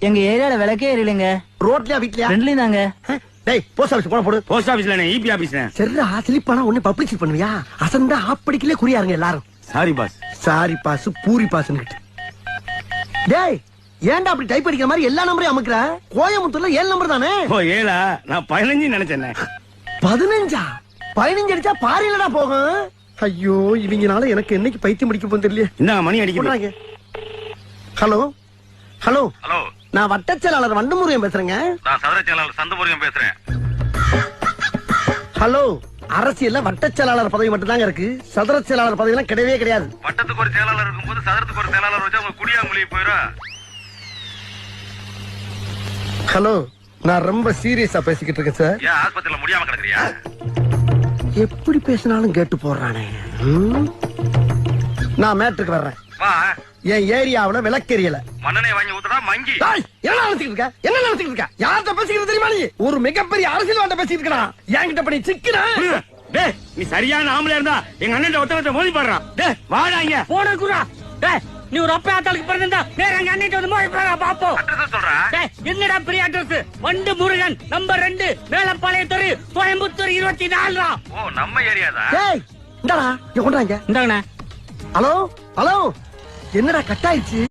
எங்க ஏரியால விளக்கே எரியலங்க. ரோட்லயா வீட்லயா? ரெண்டுலயும் தாங்க. டேய் போஸ்ட் ஆபீஸ் போட போடு. போஸ்ட் ஆபீஸ்ல இபி ஆபீஸ்ல. சரிடா ஸ்லிப்பானா ஒண்ணு பப்ளிசிட்டி பண்ணுவியா? அசந்தா ஆப்படிக்கலே குறியாருங்க எல்லாரும். Sorry boss. Sorry boss poori பாஸ்னு. டேய் ஏன்டா அப்படி டைப் அடிக்கிற மாதிரி எல்லா நம்பரையும் அமுக்குற? கோயம்புத்தூர்ல 7 நம்பர் தானே? ஓ 7ஆ? நான் 15 நினைச்சேன். 15? 15 அடிச்சா பாரிலடா போகும். ஐயோ இவங்கனால எனக்கு என்னைக்கு பைத்தியம் முடிக்க போகுது தெரியல. இந்தாங்க மணி அடிக்குது. ஹலோ ஹலோ ஹலோ, நான் வட்டச் செயலாளர் வண்டமுருகன் பேசுறேங்க. நான் சதுர செயலாளர் சந்தமுருகன் பேசுறேன். ஹலோ, அரசியல்ல வட்டச் செயலாளர் பதவி மட்டும் தாங்க இருக்கு. சதுர செயலாளர் பதவி எல்லாம் கிடையவே கிடையாது. வட்டத்துக்கு ஒரு செயலாளர் இருக்கும்போது சதுரத்துக்கு ஒரு செயலாளர் வச்சா அவங்க குடியாமொழி போயிடும். ஹலோ, நான் ரொம்ப சீரியஸா பேசிக்கிட்டு இருக்கேன் சார். ஏன் ஆஸ்பத்திரியில முடியாம கிடக்குறியா? எப்படி பேசினாலும் கேட்டு போடுறானே. நான் மேட்ருக்கு வர்றேன். வா. என் ஏரியாவுல விளக்கெரியல. மண்ணெண்ணெய் வாங்கி ஊத்துறா மங்கி. என்ன நினைச்சிட்டு இருக்க? என்ன நினைச்சிட்டு இருக்க? யார்கிட்ட பேசிக்கிறது தெரியுமா நீ? ஒரு மிகப்பெரிய அரசியல்வாட்ட பேசிட்டு இருக்கா. என்கிட்ட பண்ணி சிக்கினா டேய் நீ சரியான ஆம்பளை இருந்தா எங்க அண்ணன் ஒருத்தவங்க மோதி பாடுறான். டேய் வாடா இங்க. போன குரா. டேய் நீ ஒரு அப்பா ஆத்தாளுக்கு பிறந்தா நேரா எங்க அண்ணிட்ட வந்து மோதி பாறா பாப்போம். அட்ரஸ் சொல்றா. டேய் என்னடா பெரிய அட்ரஸ்? வண்டு முருகன் நம்பர் 2 மேலப்பாளையம் தெரு கோயம்புத்தூர் 24. ஓ நம்ம ஏரியா தான். டேய் இந்தாடா இங்க கொண்டாங்க. இந்தாங்கண்ணா. ஹலோ ஹலோ என்னடா கட் ஆயிடுச்சு?